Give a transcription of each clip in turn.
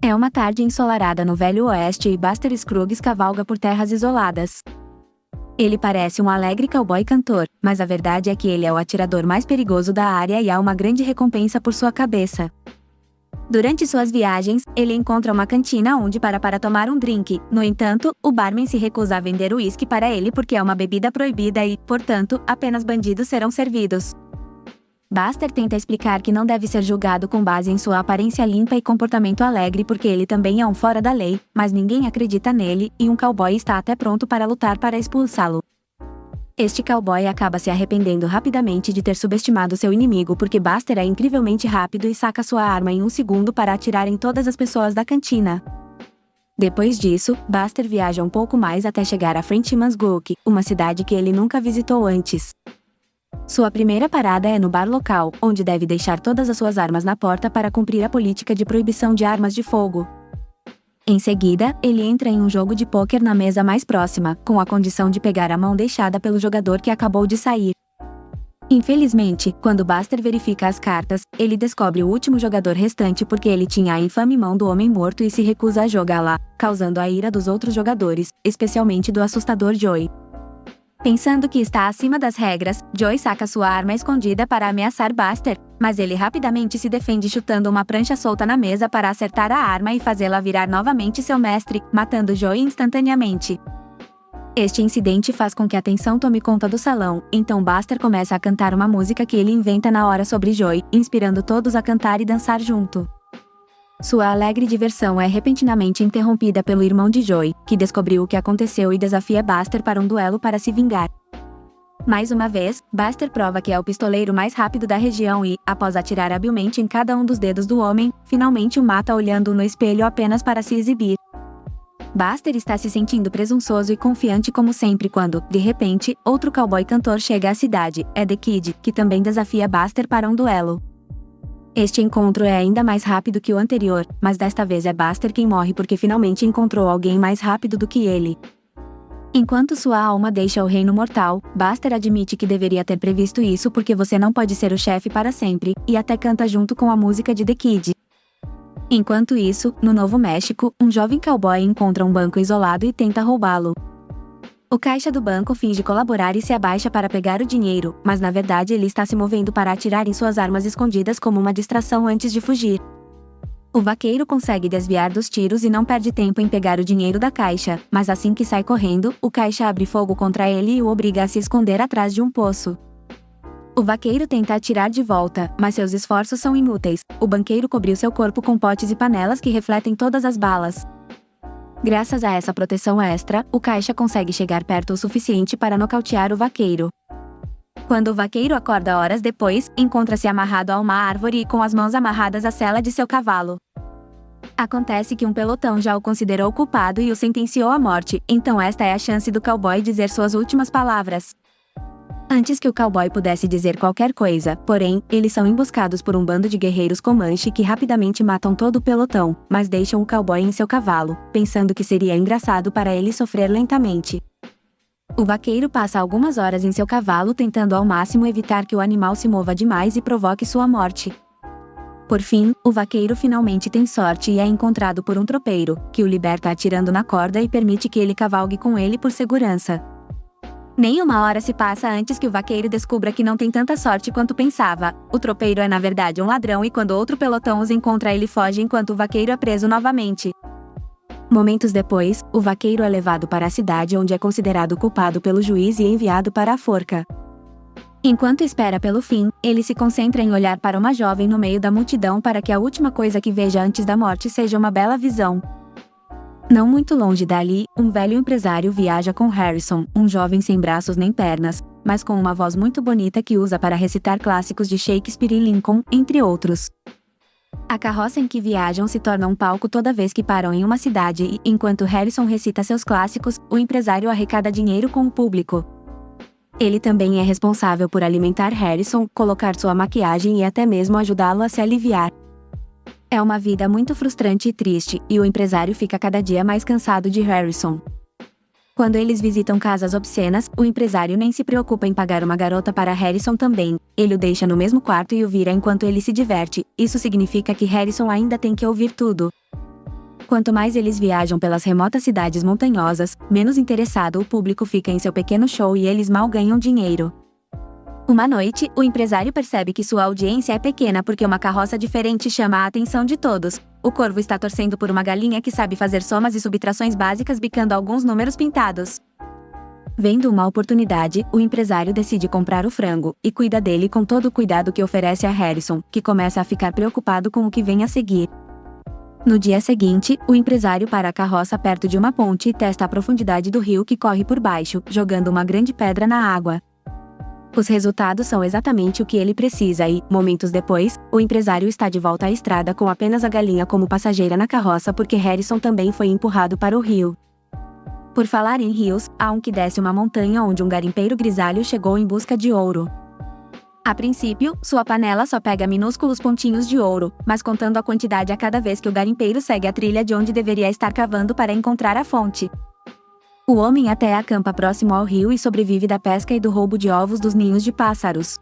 É uma tarde ensolarada no Velho Oeste e Buster Scruggs cavalga por terras isoladas. Ele parece um alegre cowboy cantor, mas a verdade é que ele é o atirador mais perigoso da área e há uma grande recompensa por sua cabeça. Durante suas viagens, ele encontra uma cantina onde para tomar um drink. No entanto, o barman se recusa a vender o uísque para ele porque é uma bebida proibida e, portanto, apenas bandidos serão servidos. Buster tenta explicar que não deve ser julgado com base em sua aparência limpa e comportamento alegre porque ele também é um fora da lei, mas ninguém acredita nele, e um cowboy está até pronto para lutar para expulsá-lo. Este cowboy acaba se arrependendo rapidamente de ter subestimado seu inimigo porque Buster é incrivelmente rápido e saca sua arma em um segundo para atirar em todas as pessoas da cantina. Depois disso, Buster viaja um pouco mais até chegar a Frenchman's Gulch, uma cidade que ele nunca visitou antes. Sua primeira parada é no bar local, onde deve deixar todas as suas armas na porta para cumprir a política de proibição de armas de fogo. Em seguida, ele entra em um jogo de pôquer na mesa mais próxima, com a condição de pegar a mão deixada pelo jogador que acabou de sair. Infelizmente, quando Buster verifica as cartas, ele descobre o último jogador restante porque ele tinha a infame mão do homem morto e se recusa a jogá-la, causando a ira dos outros jogadores, especialmente do assustador Joey. Pensando que está acima das regras, Joey saca sua arma escondida para ameaçar Buster, mas ele rapidamente se defende chutando uma prancha solta na mesa para acertar a arma e fazê-la virar novamente seu mestre, matando Joey instantaneamente. Este incidente faz com que a tensão tome conta do salão, então Buster começa a cantar uma música que ele inventa na hora sobre Joey, inspirando todos a cantar e dançar junto. Sua alegre diversão é repentinamente interrompida pelo irmão de Joey, que descobriu o que aconteceu e desafia Buster para um duelo para se vingar. Mais uma vez, Buster prova que é o pistoleiro mais rápido da região e, após atirar habilmente em cada um dos dedos do homem, finalmente o mata olhando no espelho apenas para se exibir. Buster está se sentindo presunçoso e confiante como sempre quando, de repente, outro cowboy cantor chega à cidade, é The Kid, que também desafia Buster para um duelo. Este encontro é ainda mais rápido que o anterior, mas desta vez é Buster quem morre porque finalmente encontrou alguém mais rápido do que ele. Enquanto sua alma deixa o reino mortal, Buster admite que deveria ter previsto isso porque você não pode ser o chefe para sempre, e até canta junto com a música de The Kid. Enquanto isso, no Novo México, um jovem cowboy encontra um banco isolado e tenta roubá-lo. O caixa do banco finge colaborar e se abaixa para pegar o dinheiro, mas na verdade ele está se movendo para atirar em suas armas escondidas como uma distração antes de fugir. O vaqueiro consegue desviar dos tiros e não perde tempo em pegar o dinheiro da caixa, mas assim que sai correndo, o caixa abre fogo contra ele e o obriga a se esconder atrás de um poço. O vaqueiro tenta atirar de volta, mas seus esforços são inúteis. O banqueiro cobriu seu corpo com potes e panelas que refletem todas as balas. Graças a essa proteção extra, o caixa consegue chegar perto o suficiente para nocautear o vaqueiro. Quando o vaqueiro acorda horas depois, encontra-se amarrado a uma árvore e com as mãos amarradas à sela de seu cavalo. Acontece que um pelotão já o considerou culpado e o sentenciou à morte, então esta é a chance do cowboy dizer suas últimas palavras. Antes que o cowboy pudesse dizer qualquer coisa, porém, eles são emboscados por um bando de guerreiros Comanche que rapidamente matam todo o pelotão, mas deixam o cowboy em seu cavalo, pensando que seria engraçado para ele sofrer lentamente. O vaqueiro passa algumas horas em seu cavalo tentando ao máximo evitar que o animal se mova demais e provoque sua morte. Por fim, o vaqueiro finalmente tem sorte e é encontrado por um tropeiro, que o liberta atirando na corda e permite que ele cavalgue com ele por segurança. Nem uma hora se passa antes que o vaqueiro descubra que não tem tanta sorte quanto pensava. O tropeiro é na verdade um ladrão e quando outro pelotão os encontra ele foge enquanto o vaqueiro é preso novamente. Momentos depois, o vaqueiro é levado para a cidade onde é considerado culpado pelo juiz e enviado para a forca. Enquanto espera pelo fim, ele se concentra em olhar para uma jovem no meio da multidão para que a última coisa que veja antes da morte seja uma bela visão. Não muito longe dali, um velho empresário viaja com Harrison, um jovem sem braços nem pernas, mas com uma voz muito bonita que usa para recitar clássicos de Shakespeare e Lincoln, entre outros. A carroça em que viajam se torna um palco toda vez que param em uma cidade e, enquanto Harrison recita seus clássicos, o empresário arrecada dinheiro com o público. Ele também é responsável por alimentar Harrison, colocar sua maquiagem e até mesmo ajudá-lo a se aliviar. É uma vida muito frustrante e triste, e o empresário fica cada dia mais cansado de Harrison. Quando eles visitam casas obscenas, o empresário nem se preocupa em pagar uma garota para Harrison também. Ele o deixa no mesmo quarto e o vira enquanto ele se diverte. Isso significa que Harrison ainda tem que ouvir tudo. Quanto mais eles viajam pelas remotas cidades montanhosas, menos interessado o público fica em seu pequeno show e eles mal ganham dinheiro. Uma noite, o empresário percebe que sua audiência é pequena porque uma carroça diferente chama a atenção de todos. O corvo está torcendo por uma galinha que sabe fazer somas e subtrações básicas bicando alguns números pintados. Vendo uma oportunidade, o empresário decide comprar o frango, e cuida dele com todo o cuidado que oferece a Harrison, que começa a ficar preocupado com o que vem a seguir. No dia seguinte, o empresário para a carroça perto de uma ponte e testa a profundidade do rio que corre por baixo, jogando uma grande pedra na água. Os resultados são exatamente o que ele precisa e, momentos depois, o empresário está de volta à estrada com apenas a galinha como passageira na carroça porque Harrison também foi empurrado para o rio. Por falar em rios, há um que desce uma montanha onde um garimpeiro grisalho chegou em busca de ouro. A princípio, sua panela só pega minúsculos pontinhos de ouro, mas contando a quantidade a cada vez que o garimpeiro segue a trilha de onde deveria estar cavando para encontrar a fonte. O homem até acampa próximo ao rio e sobrevive da pesca e do roubo de ovos dos ninhos de pássaros.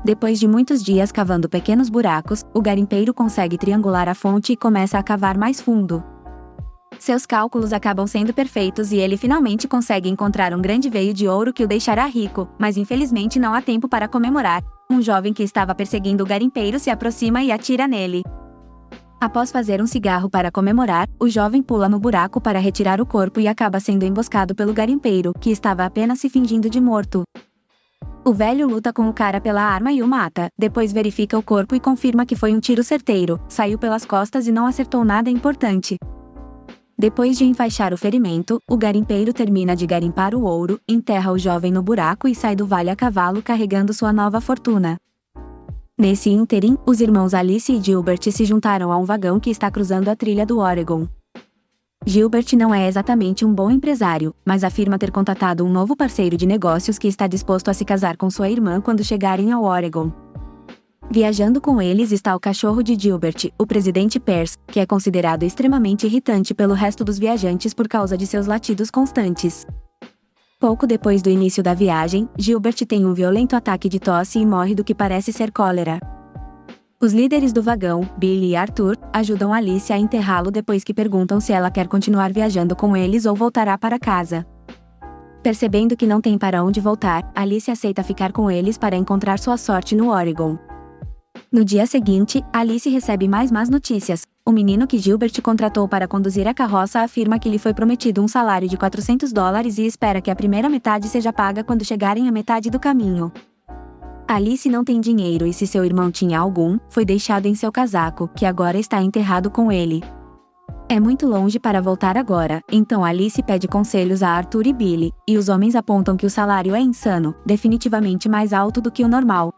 Depois de muitos dias cavando pequenos buracos, o garimpeiro consegue triangular a fonte e começa a cavar mais fundo. Seus cálculos acabam sendo perfeitos e ele finalmente consegue encontrar um grande veio de ouro que o deixará rico, mas infelizmente não há tempo para comemorar. Um jovem que estava perseguindo o garimpeiro se aproxima e atira nele. Após fazer um cigarro para comemorar, o jovem pula no buraco para retirar o corpo e acaba sendo emboscado pelo garimpeiro, que estava apenas se fingindo de morto. O velho luta com o cara pela arma e o mata, depois verifica o corpo e confirma que foi um tiro certeiro, saiu pelas costas e não acertou nada importante. Depois de enfaixar o ferimento, o garimpeiro termina de garimpar o ouro, enterra o jovem no buraco e sai do vale a cavalo carregando sua nova fortuna. Nesse ínterim, os irmãos Alice e Gilbert se juntaram a um vagão que está cruzando a trilha do Oregon. Gilbert não é exatamente um bom empresário, mas afirma ter contatado um novo parceiro de negócios que está disposto a se casar com sua irmã quando chegarem ao Oregon. Viajando com eles está o cachorro de Gilbert, o presidente Pearce, que é considerado extremamente irritante pelo resto dos viajantes por causa de seus latidos constantes. Pouco depois do início da viagem, Gilbert tem um violento ataque de tosse e morre do que parece ser cólera. Os líderes do vagão, Billy e Arthur, ajudam Alice a enterrá-lo depois que perguntam se ela quer continuar viajando com eles ou voltará para casa. Percebendo que não tem para onde voltar, Alice aceita ficar com eles para encontrar sua sorte no Oregon. No dia seguinte, Alice recebe mais más notícias. O menino que Gilbert contratou para conduzir a carroça afirma que lhe foi prometido um salário de $400 e espera que a primeira metade seja paga quando chegarem à metade do caminho. Alice não tem dinheiro e se seu irmão tinha algum, foi deixado em seu casaco, que agora está enterrado com ele. É muito longe para voltar agora, então Alice pede conselhos a Arthur e Billy, e os homens apontam que o salário é insano, definitivamente mais alto do que o normal.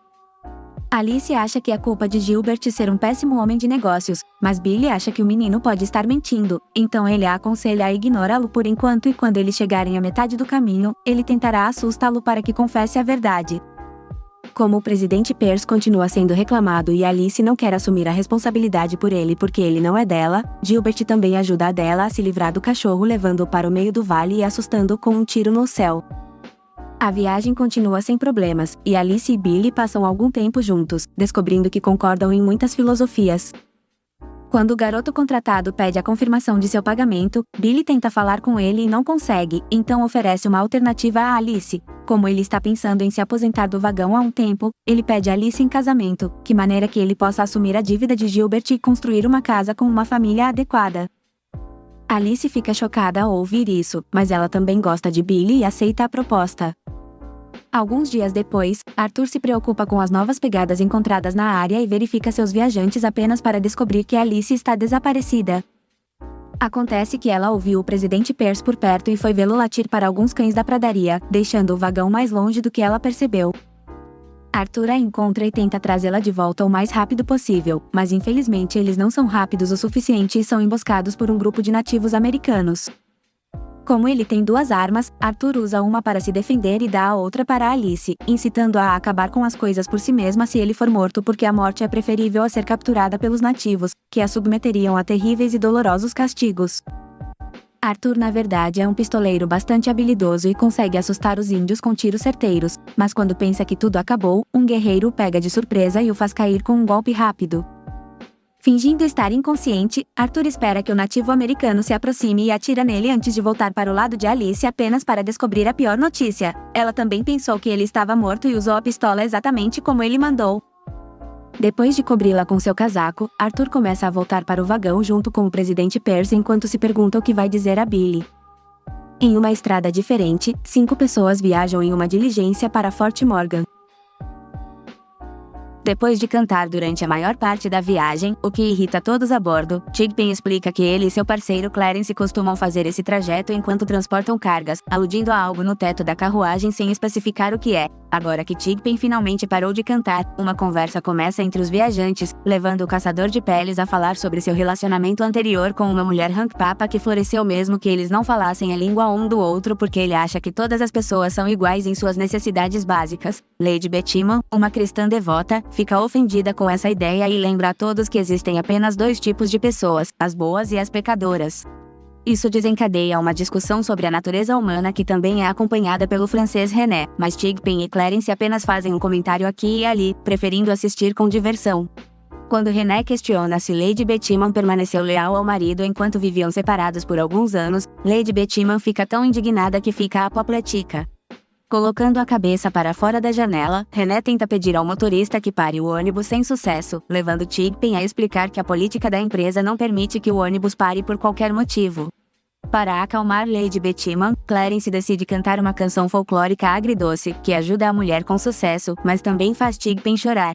Alice acha que é culpa de Gilbert ser um péssimo homem de negócios, mas Billy acha que o menino pode estar mentindo, então ele a aconselha a ignorá-lo por enquanto e quando eles chegarem à metade do caminho, ele tentará assustá-lo para que confesse a verdade. Como o presidente Pearce continua sendo reclamado e Alice não quer assumir a responsabilidade por ele porque ele não é dela, Gilbert também ajuda a dela a se livrar do cachorro levando-o para o meio do vale e assustando-o com um tiro no céu. A viagem continua sem problemas, e Alice e Billy passam algum tempo juntos, descobrindo que concordam em muitas filosofias. Quando o garoto contratado pede a confirmação de seu pagamento, Billy tenta falar com ele e não consegue, então oferece uma alternativa a Alice. Como ele está pensando em se aposentar do vagão há um tempo, ele pede Alice em casamento, que maneira que ele possa assumir a dívida de Gilbert e construir uma casa com uma família adequada. Alice fica chocada ao ouvir isso, mas ela também gosta de Billy e aceita a proposta. Alguns dias depois, Arthur se preocupa com as novas pegadas encontradas na área e verifica seus viajantes apenas para descobrir que Alice está desaparecida. Acontece que ela ouviu o presidente Pearce por perto e foi vê-lo latir para alguns cães da pradaria, deixando o vagão mais longe do que ela percebeu. Arthur a encontra e tenta trazê-la de volta o mais rápido possível, mas infelizmente eles não são rápidos o suficiente e são emboscados por um grupo de nativos americanos. Como ele tem duas armas, Arthur usa uma para se defender e dá a outra para Alice, incitando-a a acabar com as coisas por si mesma se ele for morto porque a morte é preferível a ser capturada pelos nativos, que a submeteriam a terríveis e dolorosos castigos. Arthur na verdade é um pistoleiro bastante habilidoso e consegue assustar os índios com tiros certeiros, mas quando pensa que tudo acabou, um guerreiro o pega de surpresa e o faz cair com um golpe rápido. Fingindo estar inconsciente, Arthur espera que o nativo americano se aproxime e atira nele antes de voltar para o lado de Alice apenas para descobrir a pior notícia. Ela também pensou que ele estava morto e usou a pistola exatamente como ele mandou. Depois de cobri-la com seu casaco, Arthur começa a voltar para o vagão junto com o presidente Pierce enquanto se pergunta o que vai dizer a Billy. Em uma estrada diferente, 5 pessoas viajam em uma diligência para Fort Morgan. Depois de cantar durante a maior parte da viagem, o que irrita todos a bordo, Tigpen explica que ele e seu parceiro Clarence costumam fazer esse trajeto enquanto transportam cargas, aludindo a algo no teto da carruagem sem especificar o que é. Agora que Tigpen finalmente parou de cantar, uma conversa começa entre os viajantes, levando o caçador de peles a falar sobre seu relacionamento anterior com uma mulher Hank Papa que floresceu mesmo que eles não falassem a língua um do outro porque ele acha que todas as pessoas são iguais em suas necessidades básicas. Lady Bettyman, uma cristã devota, fica ofendida com essa ideia e lembra a todos que existem apenas 2 tipos de pessoas, as boas e as pecadoras. Isso desencadeia uma discussão sobre a natureza humana que também é acompanhada pelo francês René, mas Tigpen e Clarence apenas fazem um comentário aqui e ali, preferindo assistir com diversão. Quando René questiona se Lady Bettyman permaneceu leal ao marido enquanto viviam separados por alguns anos, Lady Bettyman fica tão indignada que fica apoplética. Colocando a cabeça para fora da janela, René tenta pedir ao motorista que pare o ônibus sem sucesso, levando Tigpen a explicar que a política da empresa não permite que o ônibus pare por qualquer motivo. Para acalmar Lady Bettyman, Clarence decide cantar uma canção folclórica agridoce, que ajuda a mulher com sucesso, mas também faz Tigpen chorar.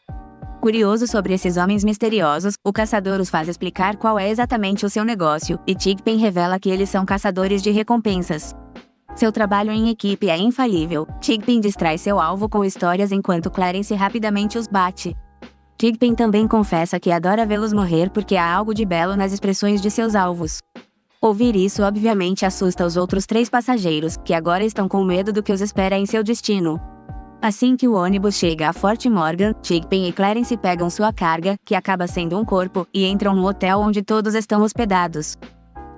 Curioso sobre esses homens misteriosos, o caçador os faz explicar qual é exatamente o seu negócio, e Tigpen revela que eles são caçadores de recompensas. Seu trabalho em equipe é infalível. Tigpen distrai seu alvo com histórias enquanto Clarence rapidamente os bate. Tigpen também confessa que adora vê-los morrer porque há algo de belo nas expressões de seus alvos. Ouvir isso obviamente assusta os outros 3 passageiros, que agora estão com medo do que os espera em seu destino. Assim que o ônibus chega a Fort Morgan, Tigpen e Clarence pegam sua carga, que acaba sendo um corpo, e entram no hotel onde todos estão hospedados.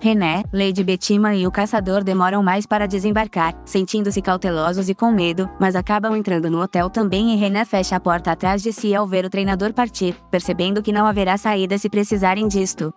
René, Lady Bettyman e o caçador demoram mais para desembarcar, sentindo-se cautelosos e com medo, mas acabam entrando no hotel também e René fecha a porta atrás de si ao ver o treinador partir, percebendo que não haverá saída se precisarem disto.